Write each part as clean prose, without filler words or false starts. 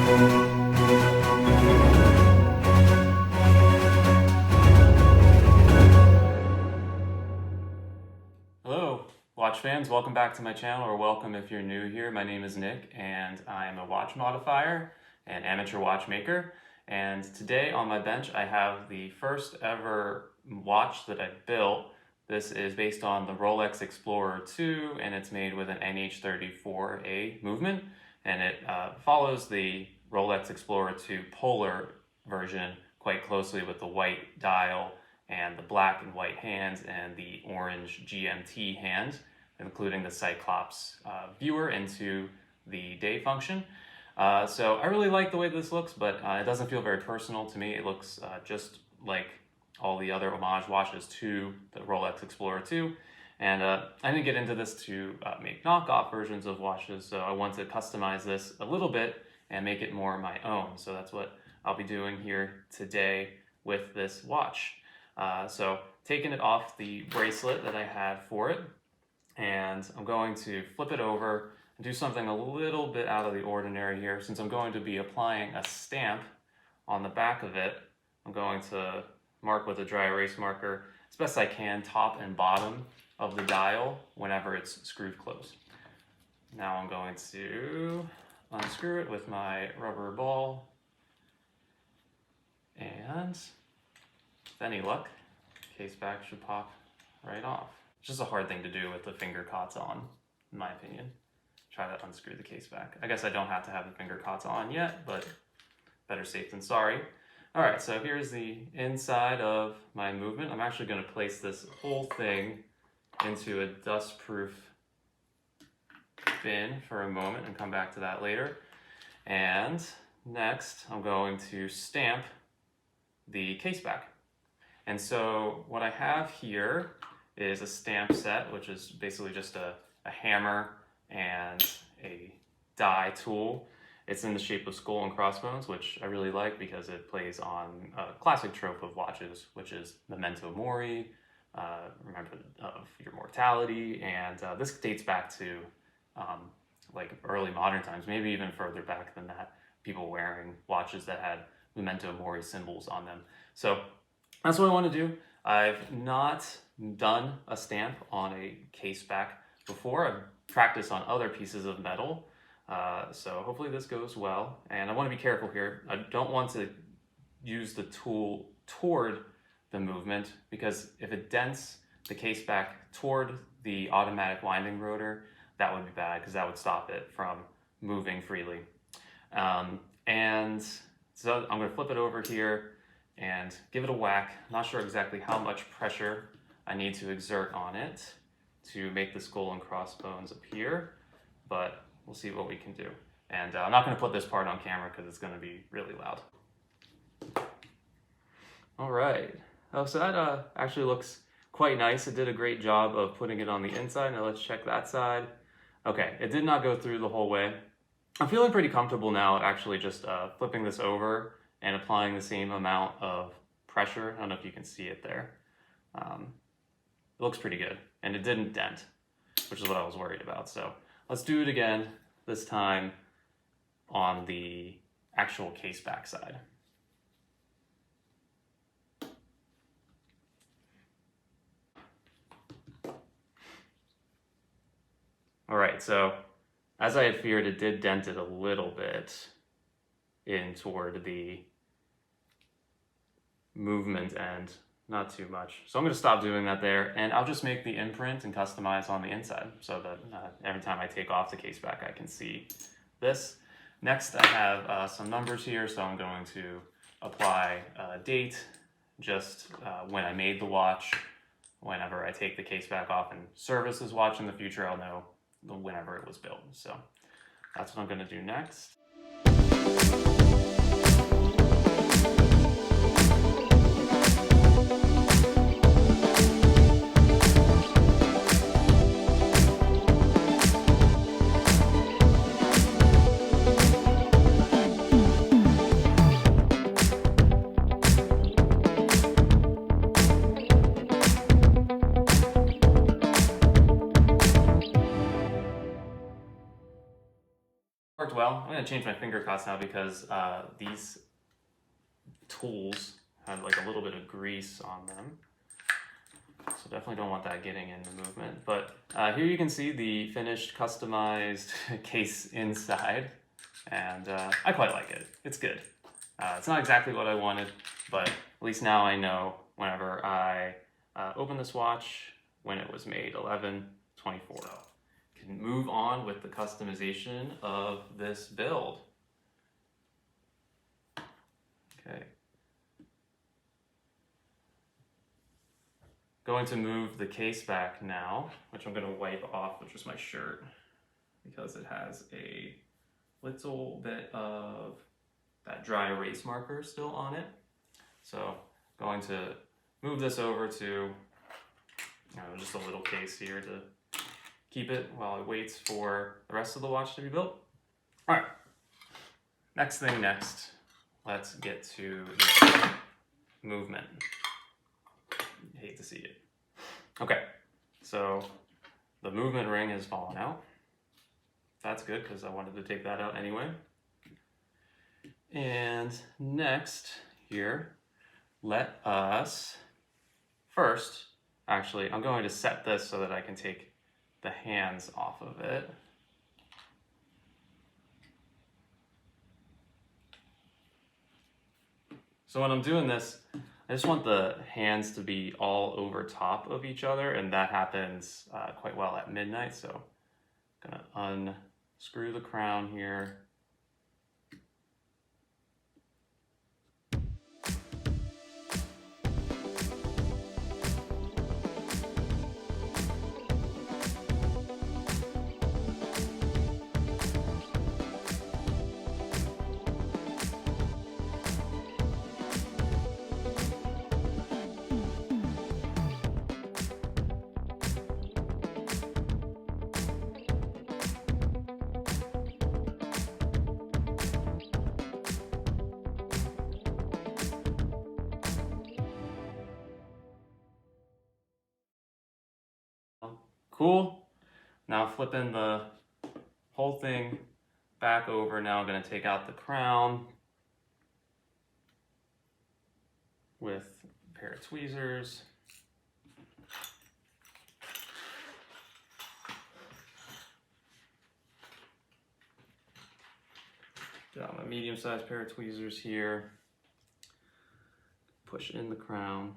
Hello, watch fans. Welcome back to my channel, or welcome if you're new here. My name is Nick, and I am a watch modifier and amateur watchmaker. And today on my bench, I have the first ever watch that I built. This is based on the Rolex Explorer 2, and it's made with an NH34A movement, and it follows the Rolex Explorer 2 Polar version quite closely with the white dial and the black and white hands and the orange GMT hand, including the Cyclops viewer into the day function. So I really like the way this looks, but it doesn't feel very personal to me. It looks just like all the other homage watches to the Rolex Explorer 2. And I didn't get into this to make knockoff versions of watches, so I want to customize this a little bit and make it more my own. So that's what I'll be doing here today with this watch. So taking it off the bracelet that I had for it, and I'm going to flip it over and do something a little bit out of the ordinary here. Since I'm going to be applying a stamp on the back of it, I'm going to mark with a dry erase marker as best I can top and bottom of the dial whenever it's screwed closed. Now I'm going to unscrew it with my rubber ball, and with any luck, case back should pop right off. It's just a hard thing to do with the finger cots on, in my opinion. Try to unscrew the case back. I guess I don't have to have the finger cots on yet, but better safe than sorry. All right, so here's the inside of my movement. I'm actually going to place this whole thing into a dust-proof bin for a moment and come back to that later. And next, I'm going to stamp the case back. And so what I have here is a stamp set, which is basically just a hammer and a die tool. It's in the shape of skull and crossbones, which I really like because it plays on a classic trope of watches, which is memento mori, remember of your mortality. And this dates back to like early modern times, maybe even further back than that, people wearing watches that had memento mori symbols on them. So that's what I want to do. I've not done a stamp on a case back before. I've practiced on other pieces of metal. So hopefully this goes well. And I want to be careful here. I don't want to use the tool toward the movement, because if it dents the case back toward the automatic winding rotor, that would be bad because that would stop it from moving freely. And so I'm going to flip it over here and give it a whack. Not sure exactly how much pressure I need to exert on it to make the skull and crossbones appear, but we'll see what we can do. And I'm not going to put this part on camera because it's going to be really loud. All right. Oh, so that actually looks quite nice. It did a great job of putting it on the inside. Now let's check that side. Okay, it did not go through the whole way. I'm feeling pretty comfortable now actually just flipping this over and applying the same amount of pressure. I don't know if you can see it there. It looks pretty good, and it didn't dent, which is what I was worried about. So let's do it again, this time on the actual case back side. All right, so as I had feared, it did dent it a little bit in toward the movement end, not too much. So I'm going to stop doing that there, and I'll just make the imprint and customize on the inside so that every time I take off the case back, I can see this. Next, I have some numbers here, so I'm going to apply a date, just when I made the watch. Whenever I take the case back off and service this watch in the future, I'll know whenever it was built. So that's what I'm going to do next. Worked well. I'm going to change my finger cuts now because these tools have like a little bit of grease on them. So definitely don't want that getting in the movement. But here you can see the finished customized case inside. And I quite like it. It's good. It's not exactly what I wanted, but at least now I know whenever I open this watch when it was made, 11/24. So can move on with the customization of this build. Okay. Going to move the case back now, which I'm going to wipe off, which is my shirt, because it has a little bit of that dry erase marker still on it. So going to move this over to just a little case here to keep it while it waits for the rest of the watch to be built. All right, next thing next, let's get to the movement. I hate to see it. Okay, so the movement ring has fallen out. That's good because I wanted to take that out anyway. And next here, let us first, actually, I'm going to set this so that I can take the hands off of it. So when I'm doing this, I just want the hands to be all over top of each other, and that happens quite well at midnight. So I'm gonna unscrew the crown here. Cool. Now flipping the whole thing back over. Now I'm going to take out the crown with a pair of tweezers. Got my medium-sized pair of tweezers here. Push in the crown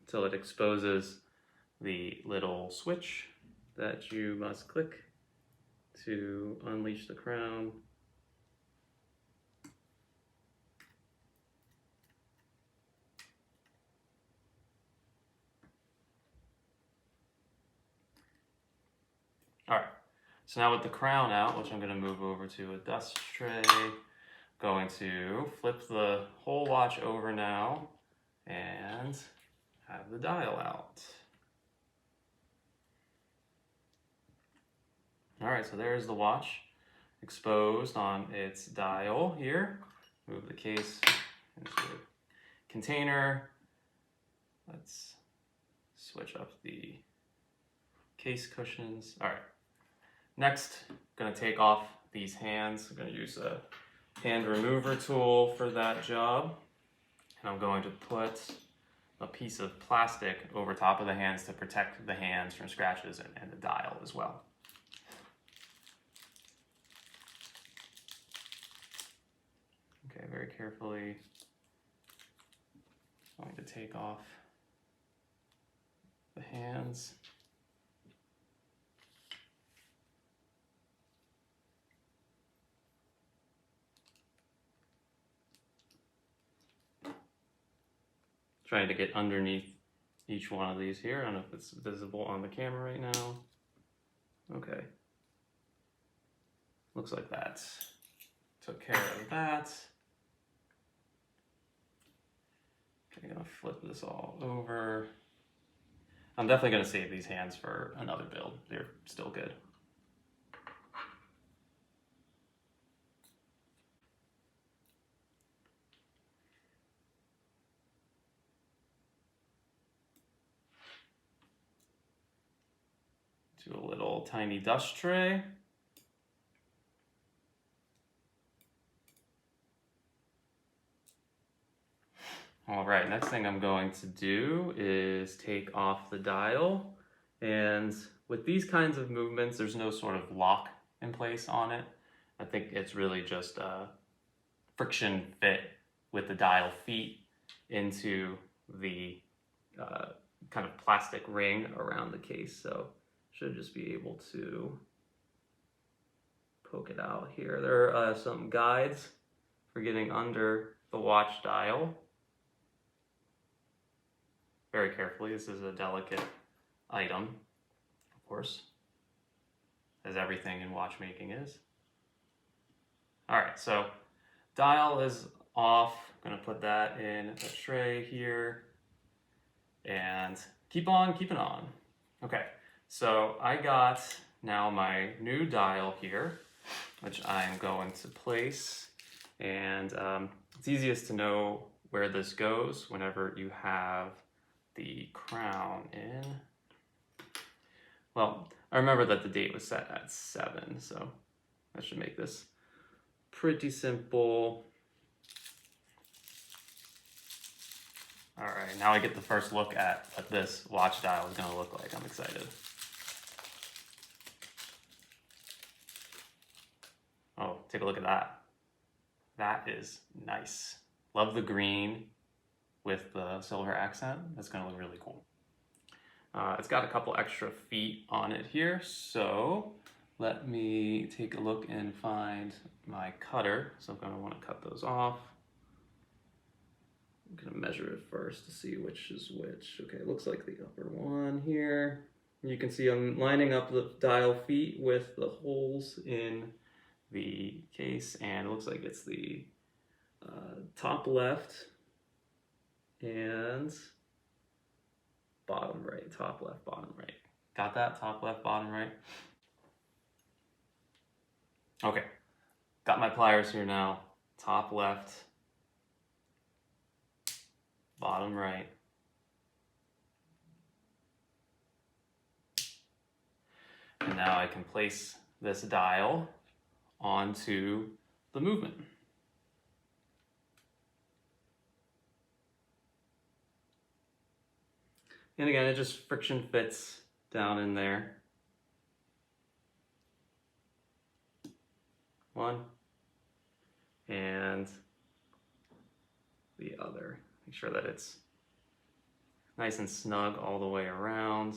until it exposes the little switch that you must click to unleash the crown. All right, so now with the crown out, which I'm going to move over to a dust tray, going to flip the whole watch over now and have the dial out. All right, so there's the watch exposed on its dial here. Move the case into the container. Let's switch up the case cushions. All right, next, I'm gonna take off these hands. I'm gonna use a hand remover tool for that job. And I'm going to put a piece of plastic over top of the hands to protect the hands from scratches and the dial as well. Okay, very carefully, I'm going to take off the hands. Trying to get underneath each one of these here. I don't know if it's visible on the camera right now. Okay. Looks like that took care of that. Okay, I'm gonna flip this all over. I'm definitely gonna save these hands for another build. They're still good. To a little tiny dust tray. All right, next thing I'm going to do is take off the dial. And with these kinds of movements, there's no sort of lock in place on it. I think it's really just a friction fit with the dial feet into the kind of plastic ring around the case. So should just be able to poke it out here. There are some guides for getting under the watch dial. Very carefully, this is a delicate item, of course, as everything in watchmaking is. All right, so dial is off. I'm gonna put that in a tray here and keep on keeping on. Okay, so I got now my new dial here, which I'm going to place, and it's easiest to know where this goes whenever you have the crown in. Well, I remember that the date was set at 7, so that should make this pretty simple. All right, now I get the first look at what this watch dial is gonna look like. I'm excited. Oh, take a look at that. That is nice. Love the green with the silver accent. That's gonna look really cool. It's got a couple extra feet on it here, so let me take a look and find my cutter. So I'm gonna wanna cut those off. I'm gonna measure it first to see which is which. Okay, it looks like the upper one here. You can see I'm lining up the dial feet with the holes in the case, and it looks like it's the top left and bottom right, top left, bottom right. Got that? Top left, bottom right. Okay, got my pliers here now. Top left, bottom right. And now I can place this dial onto the movement. And again, it just friction fits down in there. One and the other. Make sure that it's nice and snug all the way around.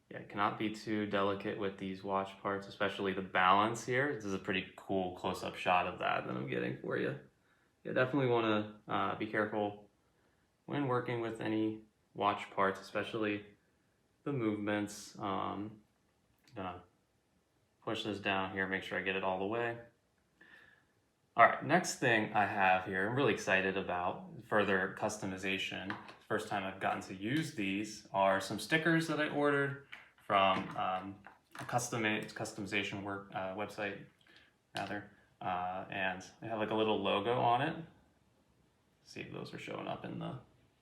Yeah, it cannot be too delicate with these watch parts, especially the balance here. This is a pretty cool close-up shot of that I'm getting for you. Yeah, definitely want to be careful when working with any watch parts, especially the movements. I'm gonna push this down here, make sure I get it all the way. All right, next thing I have here, I'm really excited about further customization. First time I've gotten to use these are some stickers that I ordered from a customization work website, rather, and they have like a little logo on it. See if those are showing up in the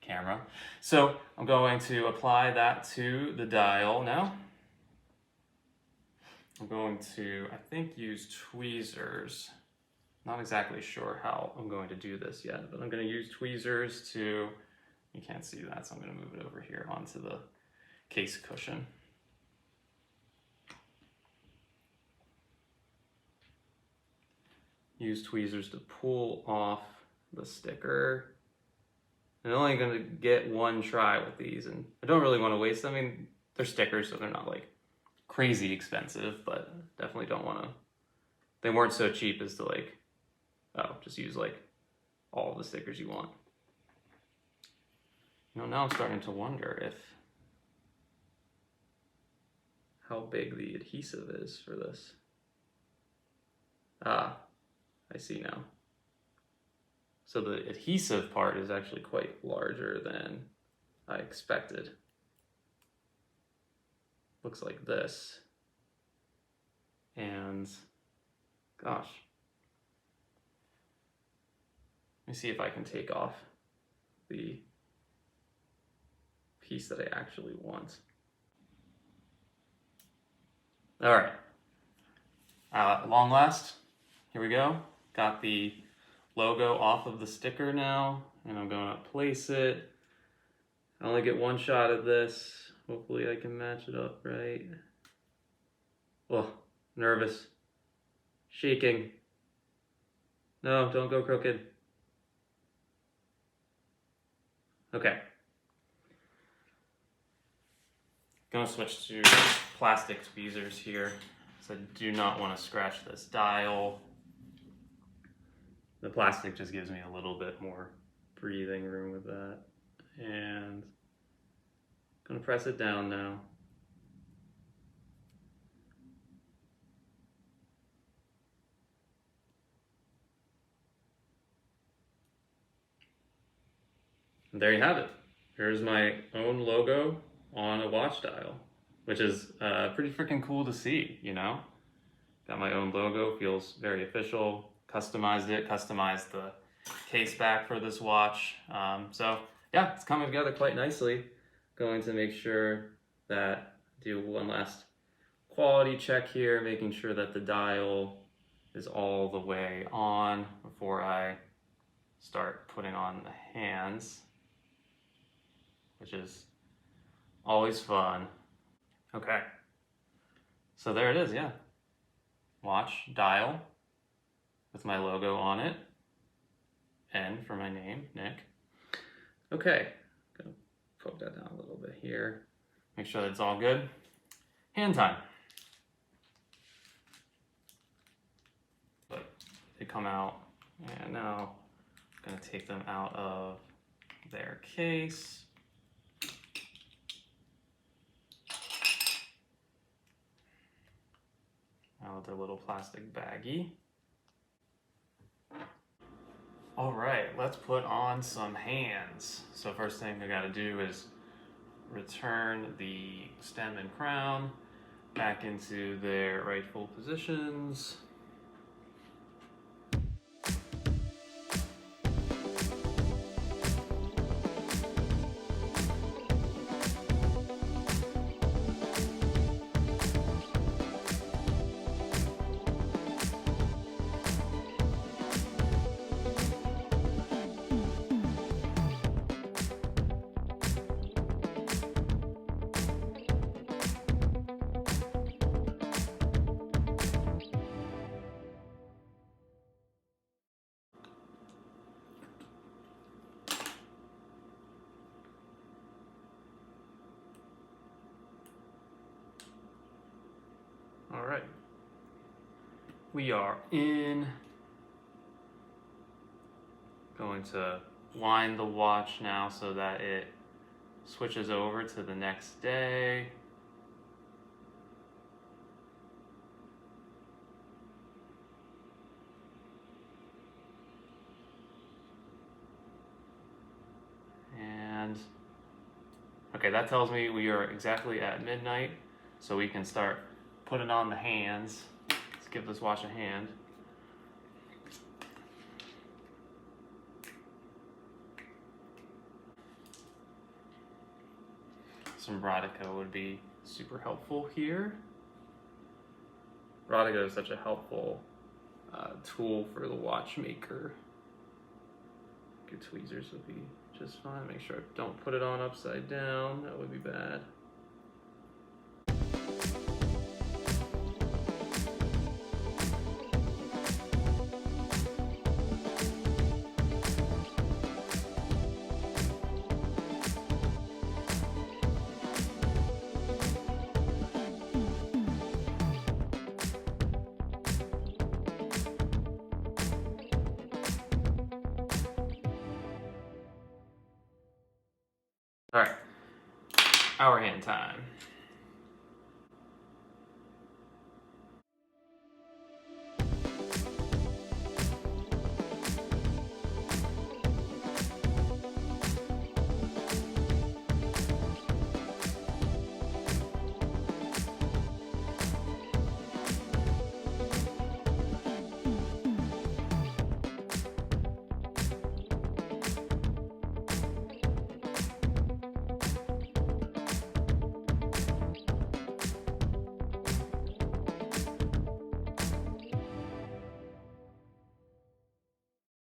camera. So I'm going to apply that to the dial now. I'm going to, I think, use tweezers. Not exactly sure how I'm going to do this yet, but I'm going to use tweezers to, you can't see that, so I'm going to move it over here onto the case cushion. Use tweezers to pull off the sticker. I'm only going to get one try with these, and I don't really want to waste them. I mean, they're stickers, so they're not like crazy expensive, but definitely don't want to, they weren't so cheap as to like, oh, just use like all the stickers you want. You know, now I'm starting to wonder if, how big the adhesive is for this. Ah, I see now. So the adhesive part is actually quite larger than I expected. Looks like this. And gosh. Let me see if I can take off the piece that I actually want. All right. At long last, here we go. Got the logo off of the sticker now, and I'm going to place it. I only get one shot of this. Hopefully I can match it up right. Oh, nervous. Shaking. No, don't go crooked. Okay. Gonna switch to plastic tweezers here, so I do not want to scratch this dial. The plastic just gives me a little bit more breathing room with that. And gonna press it down now. And there you have it. Here's my own logo on a watch dial, which is pretty freaking cool to see, you know? Got my own logo, feels very official. Customized the case back for this watch. So yeah, it's coming together quite nicely. Going to make sure that do one last quality check here, making sure that the dial is all the way on before I start putting on the hands, which is always fun. Okay, so there it is, yeah. Watch dial with my logo on it. N for my name, Nick. Okay, gonna poke that down a little bit here. Make sure that it's all good. Hand time. But they come out, and now I'm gonna take them out of their case. Out of their little plastic baggie. All right, let's put on some hands. So first thing I gotta do is return the stem and crown back into their rightful positions. All right, we are in. Going to wind the watch now so that it switches over to the next day. And okay, that tells me we are exactly at midnight, so we can start putting on the hands. Let's give this watch a hand. Some Rodica would be super helpful here. Rodica is such a helpful tool for the watchmaker. Good tweezers would be just fine. Make sure I don't put it on upside down. That would be bad. All right, hour hand time.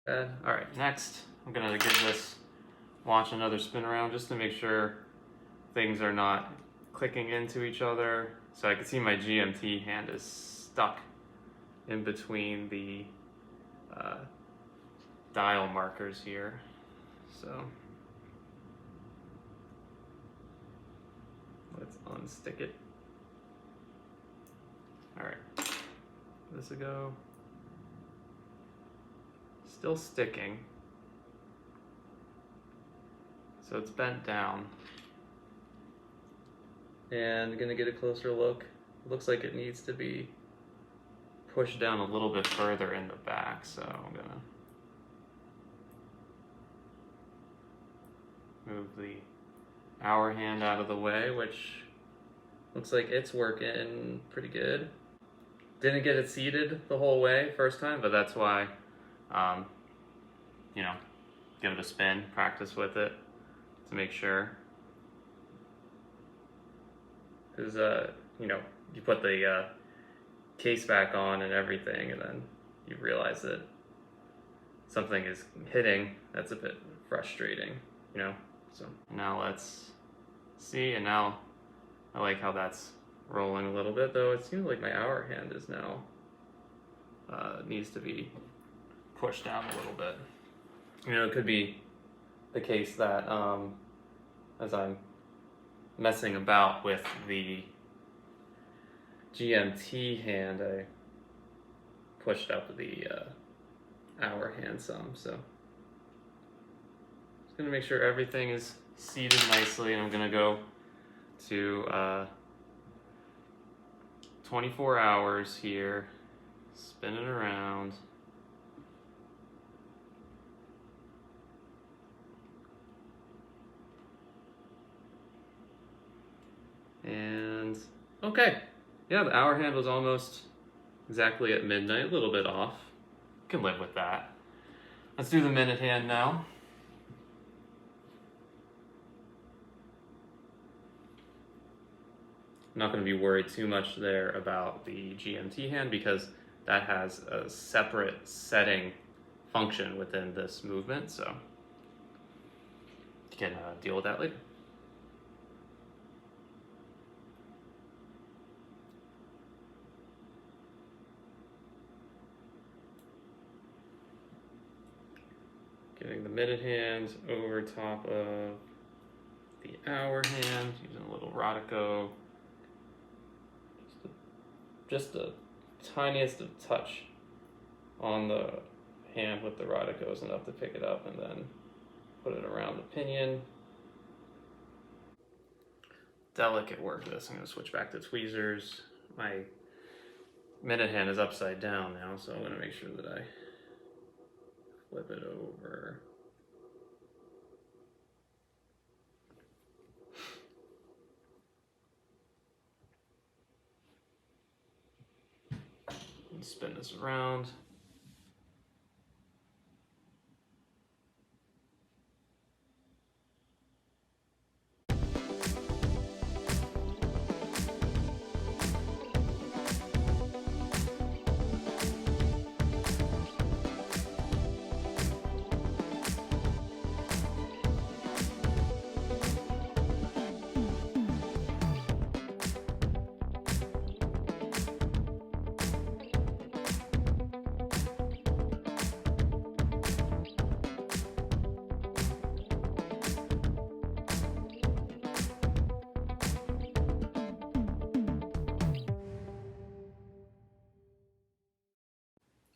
All right, next I'm gonna give this watch another spin around just to make sure things are not clicking into each other. So I can see my GMT hand is stuck in between the dial markers here. So let's unstick it. All right, this will go. Still sticking. So it's bent down. And gonna get a closer look. Looks like it needs to be pushed down a little bit further in the back, so I'm gonna move the hour hand out of the way, which looks like it's working pretty good. Didn't get it seated the whole way first time, but that's why, you know, give it a spin, practice with it to make sure. Because, you know, you put the case back on and everything, and then you realize that something is hitting. That's a bit frustrating, you know? So now let's see, and now I like how that's rolling a little bit, though it seems like my hour hand is now, needs to be pushed down a little bit. You know, it could be the case that as I'm messing about with the GMT hand, I pushed up the hour hand some, so just gonna make sure everything is seated nicely, and I'm gonna go to 24 hours here, spin it around. And okay, yeah, the hour hand was almost exactly at midnight, a little bit off. Can live with that. Let's do the minute hand now. I'm not going to be worried too much there about the GMT hand because that has a separate setting function within this movement, so you can deal with that later. Getting the minute hand over top of the hour hand, using a little Rodico. Just the tiniest of touch on the hand with the Rodico is enough to pick it up, and then put it around the pinion. Delicate work this. I'm going to switch back to tweezers. My minute hand is upside down now, so I'm going to make sure that I flip it over. And spin this around.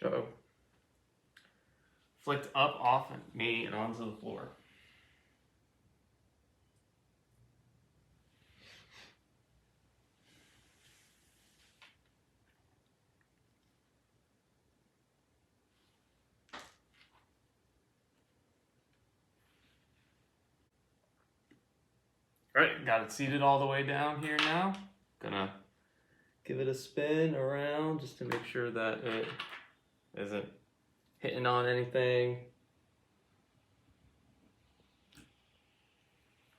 Uh-oh. Flicked up off me and onto the floor. All right, got it seated all the way down here now. Gonna give it a spin around just to make sure that it isn't hitting on anything.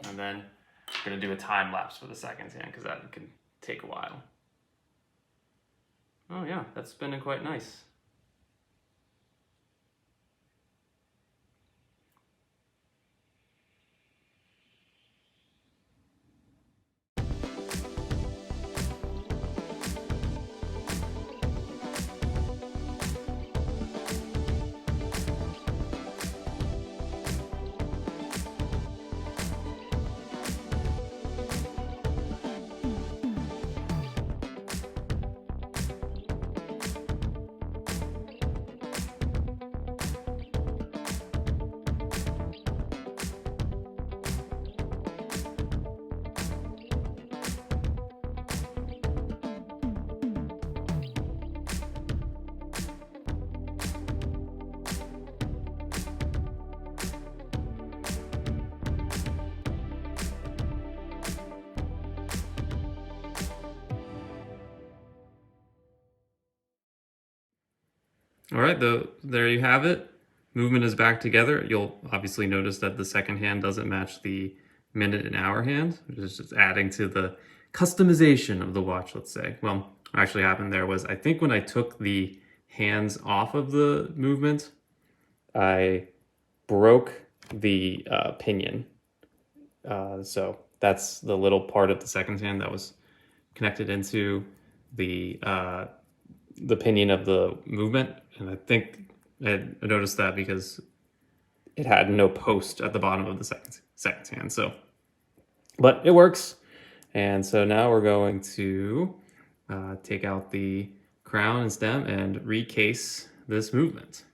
And then I'm gonna do a time lapse for the second hand because that can take a while. Oh yeah, that's spinning quite nice. All right, there you have it. Movement is back together. You'll obviously notice that the second hand doesn't match the minute and hour hand, which is just adding to the customization of the watch, let's say. Well, what actually happened there was I think when I took the hands off of the movement, I broke the pinion. So that's the little part of the second hand that was connected into the pinion of the movement, and I think I noticed that because it had no post at the bottom of the second hand. So, but it works, and so now we're going to take out the crown and stem and recase this movement.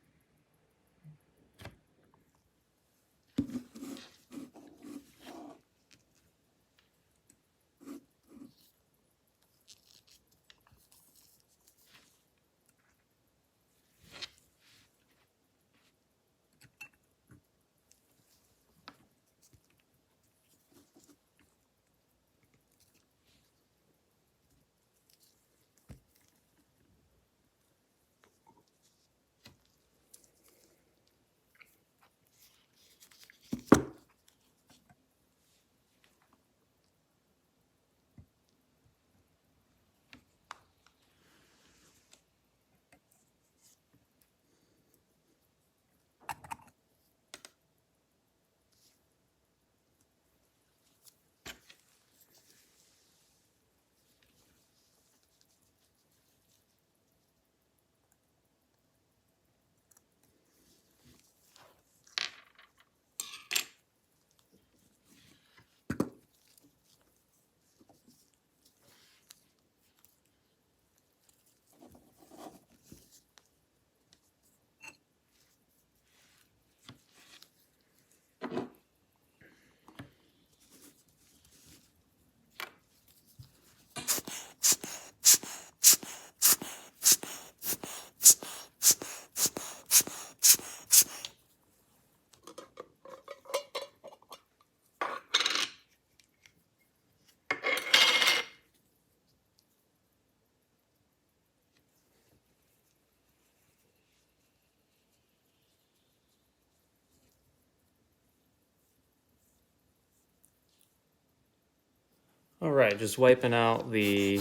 All right, just wiping out the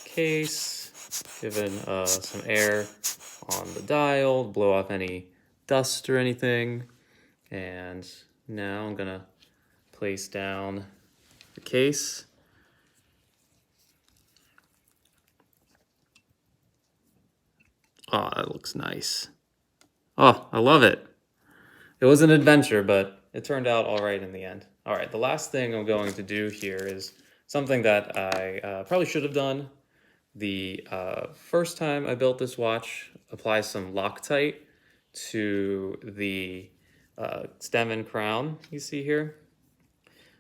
case, giving some air on the dial, blow off any dust or anything. And now I'm gonna place down the case. Oh, that looks nice. Oh, I love it. It was an adventure, but it turned out all right in the end. All right, the last thing I'm going to do here is something that I probably should have done the first time I built this watch. Apply some Loctite to the stem and crown you see here.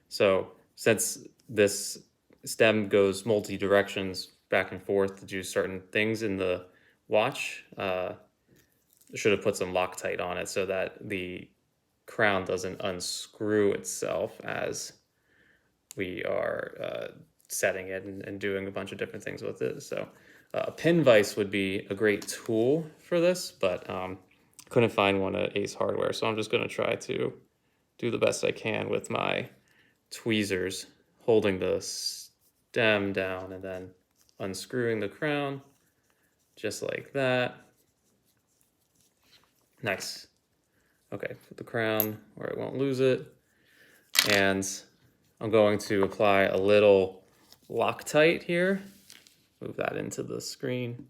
So since this stem goes multi directions back and forth to do certain things in the watch, should have put some Loctite on it so that the crown doesn't unscrew itself as we are setting it and doing a bunch of different things with it. So a pin vise would be a great tool for this, but couldn't find one at Ace Hardware. So I'm just gonna try to do the best I can with my tweezers, holding the stem down and then unscrewing the crown just like that. Nice. Okay, put the crown where I won't lose it. And I'm going to apply a little Loctite here. Move that into the screen.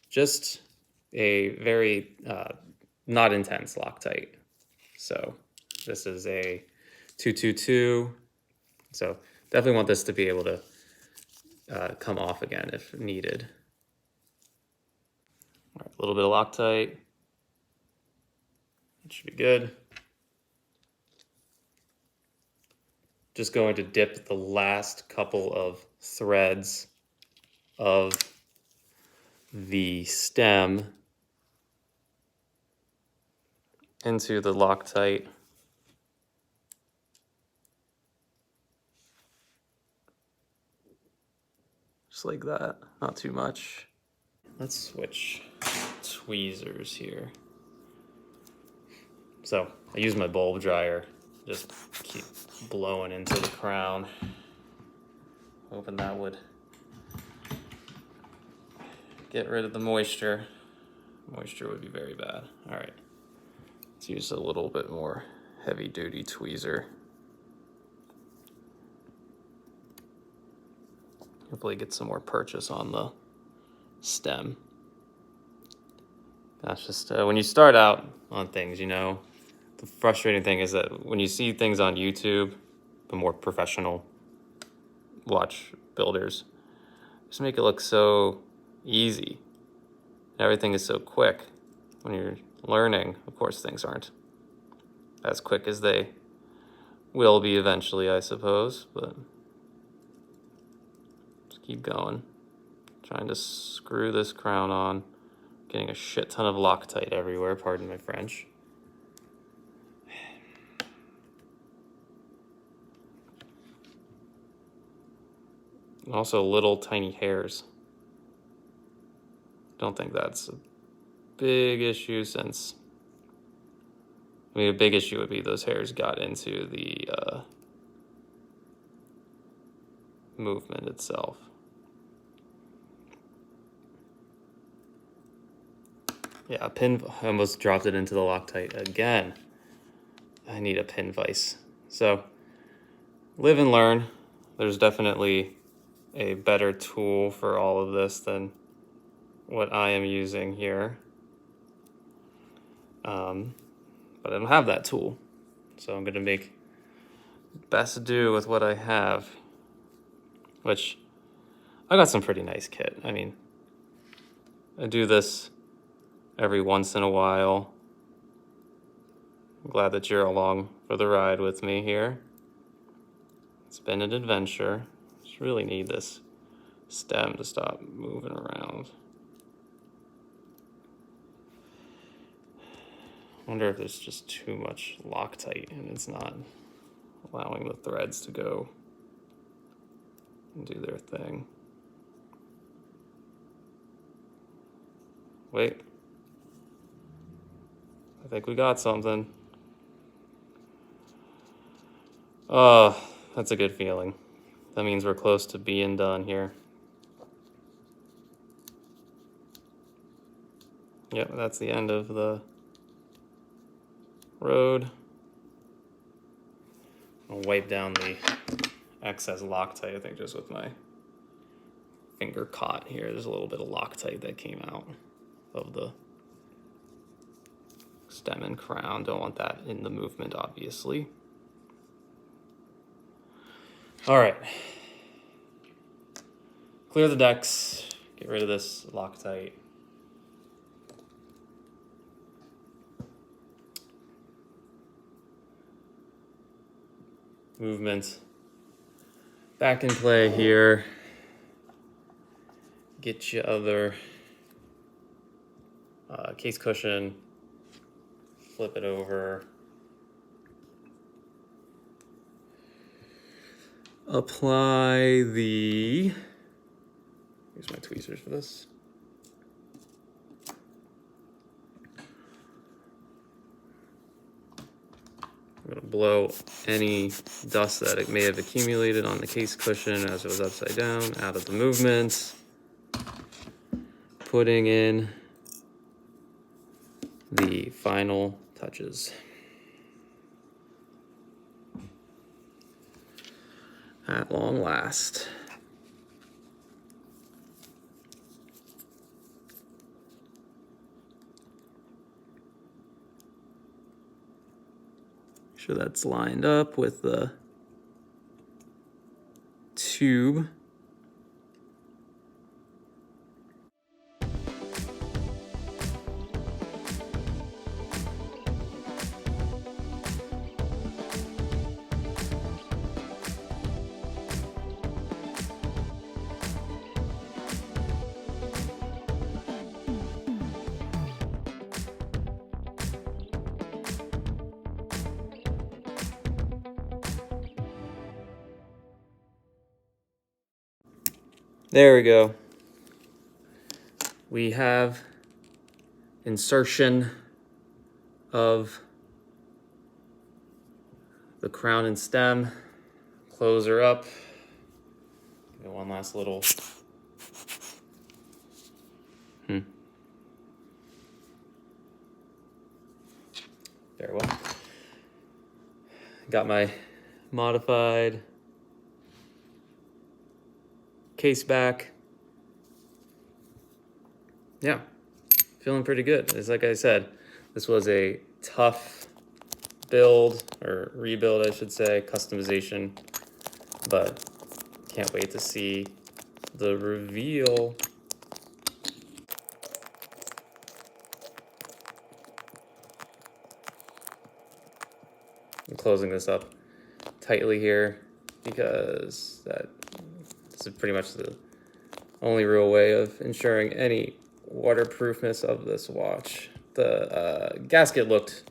Just a very not intense Loctite. So this is a 222. So definitely want this to be able to come off again if needed. All right, a little bit of Loctite. It should be good. Just going to dip the last couple of threads of the stem into the Loctite. Just like that, not too much. Let's switch tweezers here. So I use my bulb dryer, just keep blowing into the crown, hoping that would get rid of the moisture. Moisture would be very bad. All right, let's use a little bit more heavy duty tweezer. Hopefully get some more purchase on the stem. That's just, when you start out on things, you know, the frustrating thing is that when you see things on YouTube, the more professional watch builders, just make it look so easy. Everything is so quick. When you're learning, of course, things aren't as quick as they will be eventually, I suppose, but just keep going. Trying to screw this crown on, getting a shit ton of Loctite everywhere, pardon my French. And also little tiny hairs. Don't think that's a big issue since, I mean, a big issue would be those hairs got into the movement itself. Yeah, a pin, I almost dropped it into the Loctite again. I need a pin vise. So, live and learn. There's definitely a better tool for all of this than what I am using here. But I don't have that tool. So I'm gonna make best do with what I have, which I got some pretty nice kit. I mean, I do this every once in a while. I'm glad that you're along for the ride with me here. It's been an adventure. Just really need this stem to stop moving around. I wonder if there's just too much Loctite and it's not allowing the threads to go and do their thing. Wait. I think we got something. Oh, that's a good feeling. That means we're close to being done here. Yep, that's the end of the road. I'll wipe down the excess Loctite, I think, just with my finger caught here. There's a little bit of Loctite that came out of the stem and crown. Don't want that in the movement, obviously. All right. Clear the decks, get rid of this Loctite. Movement back in play here. Get your other case cushion, flip it over. Apply the, use my tweezers for this. I'm gonna blow any dust that it may have accumulated on the case cushion as it was upside down out of the movement. Putting in the final touches. At long last. Make sure that's lined up with the tube. There we go. We have insertion of the crown and stem. Close her up. Give it one last little. Very well. Got my modified case back. Yeah, feeling pretty good. It's like I said, this was a tough build, or rebuild I should say, customization, but can't wait to see the reveal. I'm closing this up tightly here because this is pretty much the only real way of ensuring any waterproofness of this watch. The gasket looked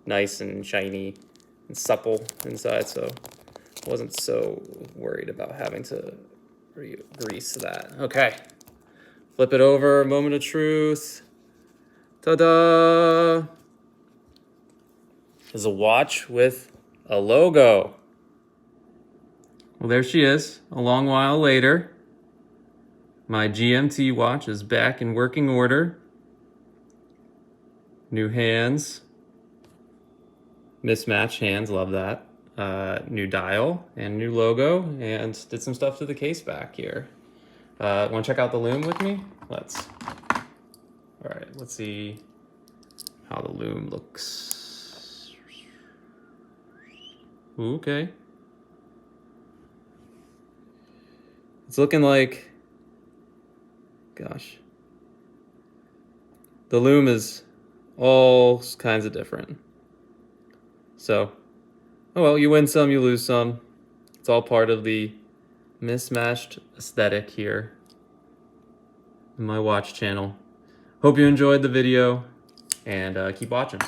nice and shiny and supple inside, so I wasn't so worried about having to grease that. Okay, flip it over, moment of truth. Ta-da! Is a watch with a logo. Well, there she is, a long while later. My GMT watch is back in working order. New hands. Mismatched hands, love that. New dial and new logo, and did some stuff to the case back here. Want to check out the loom with me? Let's. All right, let's see how the loom looks. Okay. It's looking like, gosh. The loom is all kinds of different. So, oh well, you win some, you lose some. It's all part of the mismatched aesthetic here in my watch channel. Hope you enjoyed the video, and keep watching.